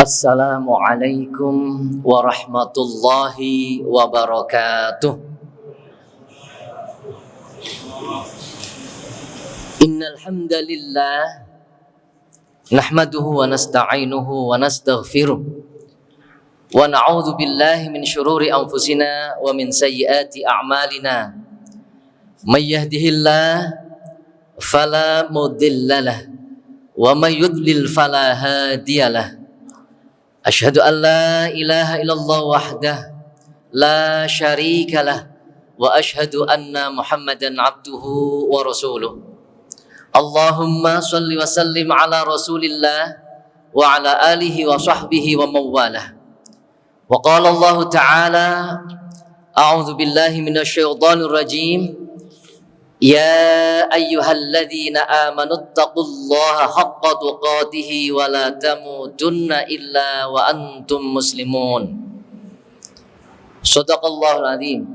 Assalamualaikum warahmatullahi wabarakatuh. Innal hamdalillah nahmaduhu wa nasta'inuhu wa nastaghfiruh wa na'udzu billahi min shururi anfusina wa min sayyiati a'malina. May yahdihillahu fala mudhillalah wa may yudlil fala hadiyalah. Asyhadu an la ilaha illallah wahdah la syarika lah wa asyhadu anna Muhammadan abduhu wa rasuluh. Allahumma shalli wa sallim ala Rasulillah wa ala alihi wa sahbihi wa mawalah. Wa qala Allah ta'ala a'udzu billahi minasyaitonir rajim. Ya ayyuhalladzina amanuttaqullaha haqqa tuqatih wa la tamutunna illa wa antum muslimun. Shadaqallahul azim.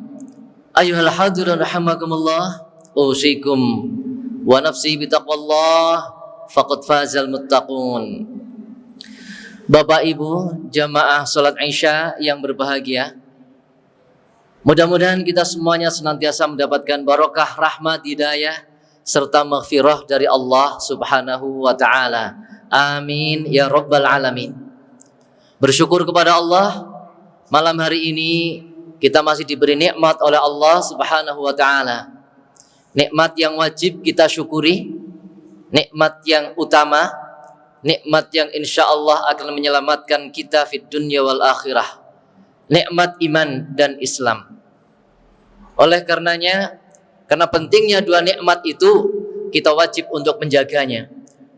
Ayyuhal hadirin rahimakumullah, usikum wa nafsi bitaqwallah faqad fazal muttaqun. Bapak Ibu jamaah salat Isya yang berbahagia, mudah-mudahan kita semuanya senantiasa mendapatkan barokah, rahmat, hidayah, serta maghfirah dari Allah subhanahu wa ta'ala. Amin ya rabbal alamin. Bersyukur kepada Allah, malam hari ini kita masih diberi nikmat oleh Allah subhanahu wa ta'ala. Nikmat yang wajib kita syukuri, nikmat yang utama, nikmat yang insya Allah akan menyelamatkan kita fid dunya wal akhirah. Nikmat iman dan Islam. Oleh karenanya, karena pentingnya dua nikmat itu, kita wajib untuk menjaganya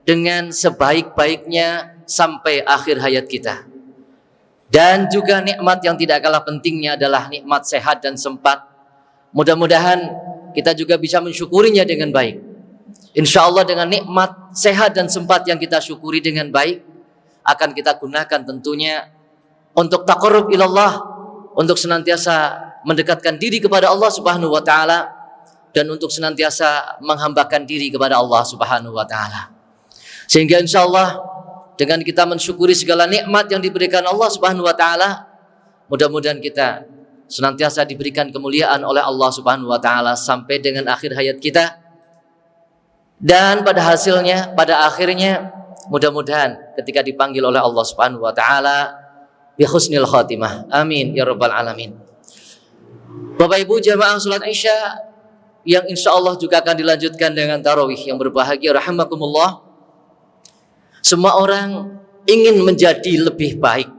dengan sebaik-baiknya sampai akhir hayat kita. Dan juga nikmat yang tidak kalah pentingnya adalah nikmat sehat dan sempat. Mudah-mudahan kita juga bisa mensyukurinya dengan baik. Insya Allah dengan nikmat sehat dan sempat yang kita syukuri dengan baik, akan kita gunakan tentunya untuk taqarrub ilallah, untuk senantiasa mendekatkan diri kepada Allah subhanahu wa ta'ala, dan untuk senantiasa menghambakan diri kepada Allah subhanahu wa ta'ala. Sehingga insya Allah dengan kita mensyukuri segala nikmat yang diberikan Allah subhanahu wa ta'ala, mudah-mudahan kita senantiasa diberikan kemuliaan oleh Allah subhanahu wa ta'ala sampai dengan akhir hayat kita. Dan pada hasilnya, pada akhirnya, mudah-mudahan ketika dipanggil oleh Allah subhanahu wa ta'ala bi husnil khatimah. Amin ya rabbal alamin. Bapak Ibu jamaah salat Isya yang insya Allah juga akan dilanjutkan dengan tarawih yang berbahagia rahimakumullah. Semua orang ingin menjadi lebih baik,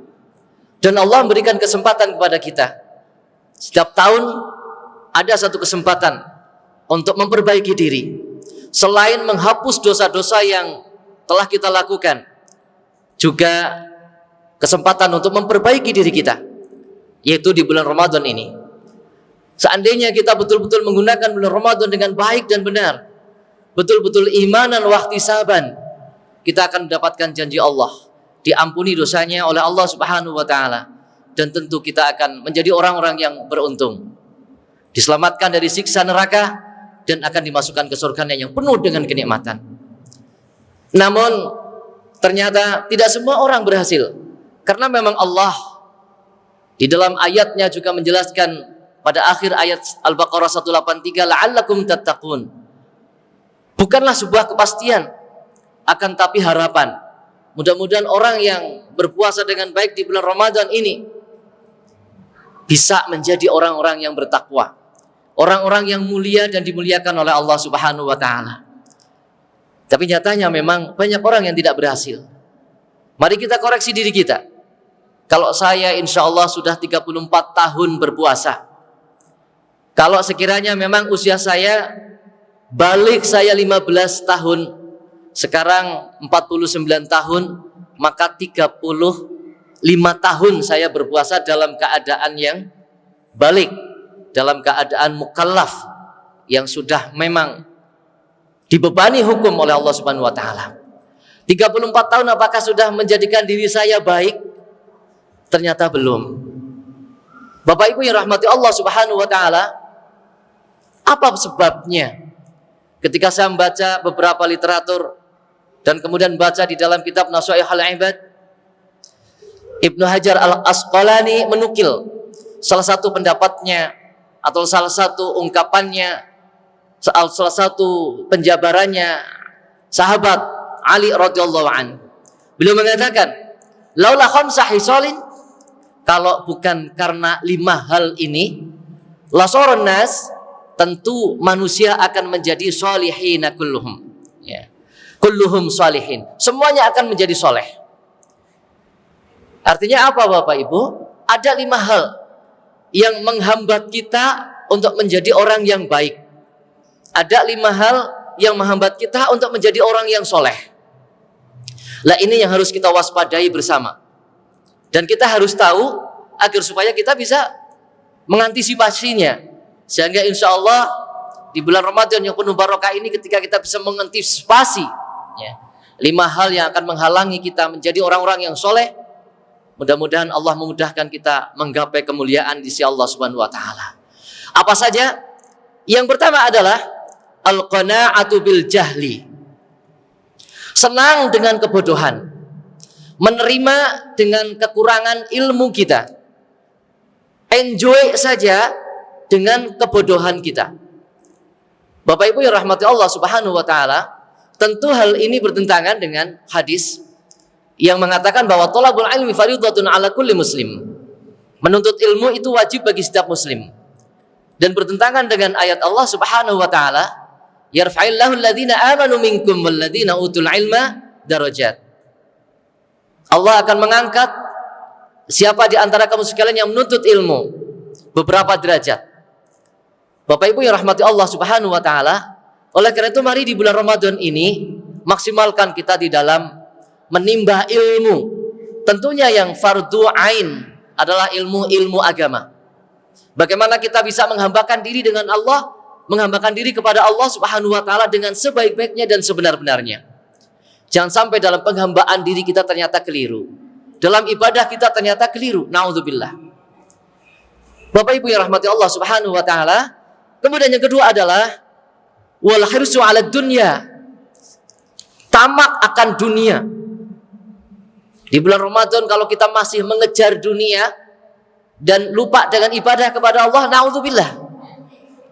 dan Allah memberikan kesempatan kepada kita. Setiap tahun ada satu kesempatan untuk memperbaiki diri. Selain menghapus dosa-dosa yang telah kita lakukan, juga kesempatan untuk memperbaiki diri kita, yaitu di bulan Ramadan ini. Seandainya kita betul-betul menggunakan bulan Ramadan dengan baik dan benar, betul-betul imanan wa ihtisaban, kita akan mendapatkan janji Allah, diampuni dosanya oleh Allah subhanahu wa ta'ala, dan tentu kita akan menjadi orang-orang yang beruntung, diselamatkan dari siksa neraka, dan akan dimasukkan ke surganya yang penuh dengan kenikmatan. Namun ternyata tidak semua orang berhasil, karena memang Allah di dalam ayatnya juga menjelaskan pada akhir ayat Al-Baqarah 183, la'allakum tattaqun. Bukanlah sebuah kepastian, akan tapi harapan. Mudah-mudahan orang yang berpuasa dengan baik di bulan Ramadan ini bisa menjadi orang-orang yang bertakwa, orang-orang yang mulia dan dimuliakan oleh Allah subhanahu wa ta'ala. Tapi nyatanya memang banyak orang yang tidak berhasil. Mari kita koreksi diri kita. Kalau saya insya Allah sudah 34 tahun berpuasa, kalau sekiranya memang usia saya, balik saya 15 tahun, sekarang 49 tahun, maka 35 tahun saya berpuasa dalam keadaan yang balik, dalam keadaan mukallaf, yang sudah memang dibebani hukum oleh Allah subhanahu wa ta'ala. 34 tahun apakah sudah menjadikan diri saya baik? Ternyata belum. Bapak Ibu yang rahmati Allah subhanahu wa ta'ala, apa sebabnya? Ketika saya membaca beberapa literatur dan kemudian baca di dalam kitab Nasaihul Ibad, Ibnu Hajar Al-Asqalani menukil salah satu pendapatnya atau salah satu ungkapannya, salah satu penjabarannya sahabat Ali radhiyallahu an. Beliau mengatakan, laula khamsa hisalin, kalau bukan karena 5 hal ini, lasoron nas, tentu manusia akan menjadi solihina kulluhum, ya. Kulluhum solihin, semuanya akan menjadi soleh. Artinya apa Bapak Ibu? Ada 5 hal yang menghambat kita untuk menjadi orang yang baik. Ada 5 hal yang menghambat kita untuk menjadi orang yang soleh. Lah ini yang harus kita waspadai bersama. Dan kita harus tahu agar supaya kita bisa mengantisipasinya. Sehingga insya Allah di bulan Ramadan yang penuh barokah ini, ketika kita bisa mengantisipasi, ya, 5 hal yang akan menghalangi kita menjadi orang-orang yang soleh, mudah-mudahan Allah memudahkan kita menggapai kemuliaan di sisi Allah Subhanahu wa taala. Apa saja? Yang pertama adalah al-qana'atu bil jahli. Senang dengan kebodohan. Menerima dengan kekurangan ilmu kita. Enjoy saja dengan kebodohan kita. Bapak Ibu yang rahmati Allah Subhanahu wa taala, tentu hal ini bertentangan dengan hadis yang mengatakan bahwa thalabul ilmi fardhatun ala kulli muslim. Menuntut ilmu itu wajib bagi setiap muslim. Dan bertentangan dengan ayat Allah Subhanahu wa taala, yarfa'illahu alladhina amanu minkum walladhina utul ilma darajat. Allah akan mengangkat siapa di antara kamu sekalian yang menuntut ilmu beberapa derajat. Bapak Ibu yang rahmati Allah Subhanahu wa taala, oleh karena itu mari di bulan Ramadan ini maksimalkan kita di dalam menimba ilmu. Tentunya yang fardu ain adalah ilmu agama. Bagaimana kita bisa menghambakan diri dengan Allah, menghambakan diri kepada Allah Subhanahu wa taala dengan sebaik-baiknya dan sebenar-benarnya. Jangan sampai dalam penghambaan diri kita ternyata keliru. Dalam ibadah kita ternyata keliru. Nauzubillah. Bapak Ibu yang rahmati Allah Subhanahu wa taala, kemudian yang kedua adalah wal hirsu 'ala dunya. Tamak akan dunia. Di bulan Ramadan kalau kita masih mengejar dunia dan lupa dengan ibadah kepada Allah, naudzubillah.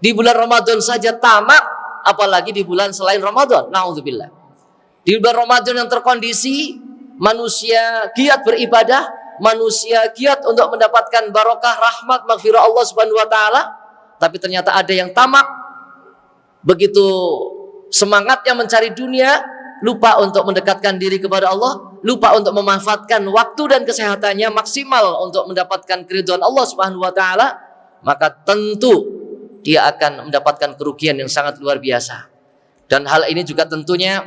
Di bulan Ramadan saja tamak, apalagi di bulan selain Ramadan, naudzubillah. Di bulan Ramadan yang terkondisi, manusia giat beribadah, manusia giat untuk mendapatkan barokah, rahmat, maghfirah Allah Subhanahu wa taala, tapi ternyata ada yang tamak, begitu semangatnya mencari dunia, lupa untuk mendekatkan diri kepada Allah, lupa untuk memanfaatkan waktu dan kesehatannya maksimal untuk mendapatkan keridhaan Allah Subhanahu wa taala, maka tentu dia akan mendapatkan kerugian yang sangat luar biasa. Dan hal ini juga tentunya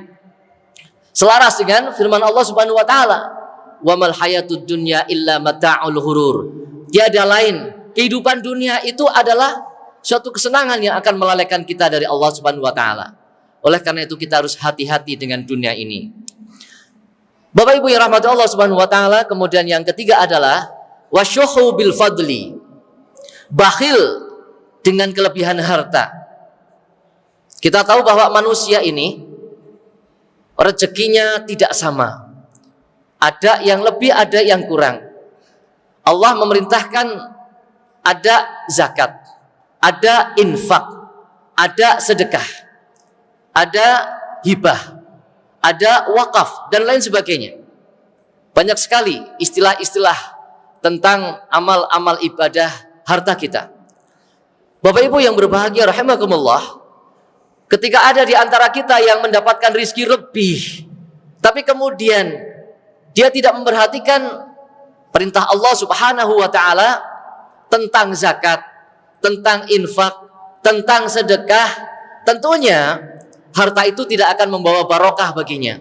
selaras dengan firman Allah Subhanahu wa taala, "Wa mal hayatud dunya illa mata'ul ghurur." Tiada lain, kehidupan dunia itu adalah suatu kesenangan yang akan melalaikan kita dari Allah Subhanahu wa taala. Oleh karena itu kita harus hati-hati dengan dunia ini. Bapak Ibu yang rahmati Allah Subhanahu wa taala, kemudian yang ketiga adalah wasyuhu bil fadli. Bakhil dengan kelebihan harta. Kita tahu bahwa manusia ini rezekinya tidak sama. Ada yang lebih, ada yang kurang. Allah memerintahkan ada zakat, ada infak, ada sedekah, ada hibah, ada wakaf, dan lain sebagainya. Banyak sekali istilah-istilah tentang amal-amal ibadah harta kita. Bapak Ibu yang berbahagia rahimakumullah, ketika ada di antara kita yang mendapatkan rizki lebih, tapi kemudian dia tidak memperhatikan perintah Allah Subhanahu wa taala tentang zakat, tentang infak, tentang sedekah, tentunya harta itu tidak akan membawa barokah baginya.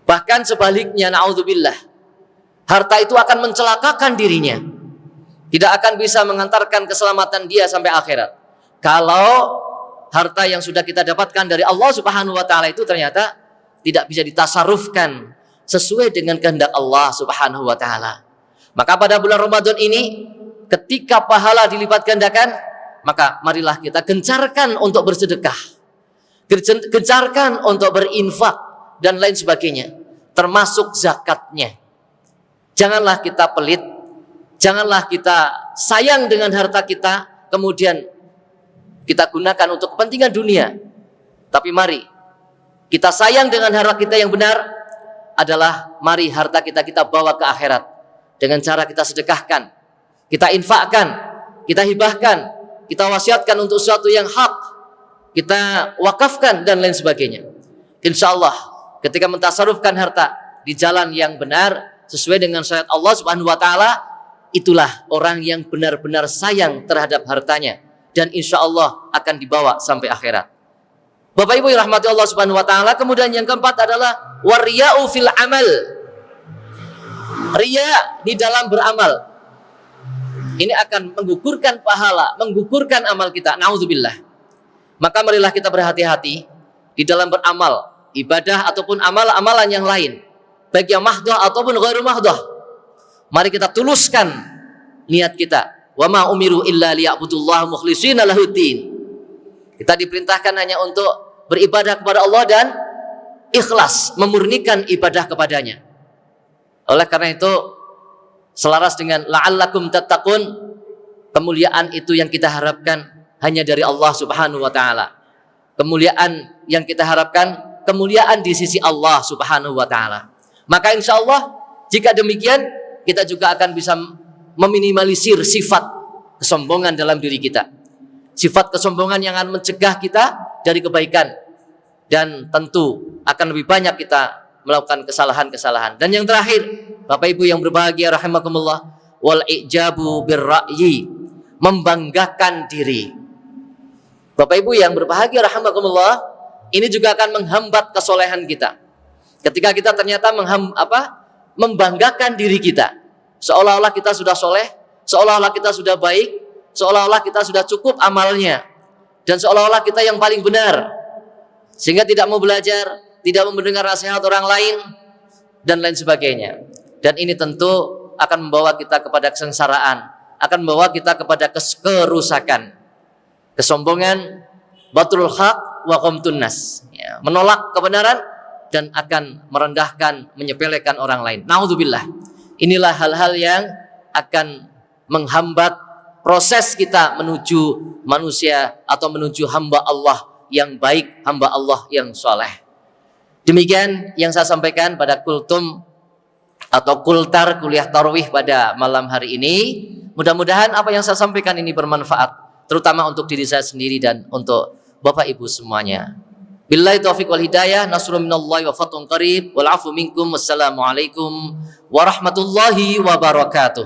Bahkan sebaliknya, naudzubillah, harta itu akan mencelakakan dirinya. Tidak akan bisa mengantarkan keselamatan dia sampai akhirat. Kalau harta yang sudah kita dapatkan dari Allah Subhanahu wa taala itu ternyata tidak bisa ditasarrufkan sesuai dengan kehendak Allah Subhanahu wa taala. Maka pada bulan Ramadan ini, ketika pahala dilipat gandakan, maka marilah kita gencarkan untuk bersedekah, gencarkan untuk berinfak dan lain sebagainya, termasuk zakatnya. Janganlah kita pelit, janganlah kita sayang dengan harta kita, kemudian kita gunakan untuk kepentingan dunia. Tapi mari kita sayang dengan harta kita yang benar adalah mari harta kita bawa ke akhirat dengan cara kita sedekahkan, kita infakkan, kita hibahkan, kita wasiatkan untuk sesuatu yang hak, kita wakafkan dan lain sebagainya. Insya Allah ketika mentasarufkan harta di jalan yang benar sesuai dengan syariat Allah Subhanahu wa taala, itulah orang yang benar-benar sayang terhadap hartanya dan insya Allah akan dibawa sampai akhirat. Bapak Ibu yang rahmati Allah Subhanahu wa taala, kemudian yang keempat adalah wariya'u fil amal. Riya di dalam beramal. Ini akan menggugurkan pahala, menggugurkan amal kita. Nauzubillah. Maka marilah kita berhati-hati di dalam beramal, ibadah ataupun amalan yang lain, baik yang mahdoh ataupun ghairu mahdoh. Mari kita tuluskan niat kita. Wa ma umiru illa liya'budullaha mukhlishina lahuddin. Kita diperintahkan hanya untuk beribadah kepada Allah dan ikhlas, memurnikan ibadah kepadanya. Oleh karena itu, selaras dengan la'allakum tattaqun, kemuliaan itu yang kita harapkan hanya dari Allah Subhanahu wa taala. Kemuliaan yang kita harapkan, kemuliaan di sisi Allah Subhanahu wa taala. Maka insya Allah jika demikian, kita juga akan bisa meminimalisir sifat kesombongan dalam diri kita. Sifat kesombongan yang akan mencegah kita dari kebaikan. Dan tentu akan lebih banyak kita melakukan kesalahan-kesalahan. Dan yang terakhir, Bapak Ibu yang berbahagia rahimakumullah, wal ijabu birra'yi, membanggakan diri. Bapak Ibu yang berbahagia rahimakumullah, ini juga akan menghambat kesolehan kita. Ketika kita ternyata membanggakan diri kita, seolah-olah kita sudah soleh, seolah-olah kita sudah baik, seolah-olah kita sudah cukup amalnya, dan seolah-olah kita yang paling benar, sehingga tidak mau belajar, tidak mau mendengar nasihat orang lain, dan lain sebagainya. Dan ini tentu akan membawa kita kepada kesengsaraan, akan membawa kita kepada kerusakan, kesombongan, batrul haq wa qamtun nas, ya, menolak kebenaran dan akan merendahkan, menyepelekan orang lain. Naudzubillah. Inilah hal-hal yang akan menghambat proses kita menuju manusia atau menuju hamba Allah yang baik, hamba Allah yang soleh. Demikian yang saya sampaikan pada kultum atau kultar kuliah tarawih pada malam hari ini. Mudah-mudahan apa yang saya sampaikan ini bermanfaat, terutama untuk diri saya sendiri dan untuk Bapak Ibu semuanya. Billahi taufiq wal hidayah, nasrun minallahi wa fathun qarib, wal afu minkum, wassalamualaikum warahmatullahi wabarakatuh.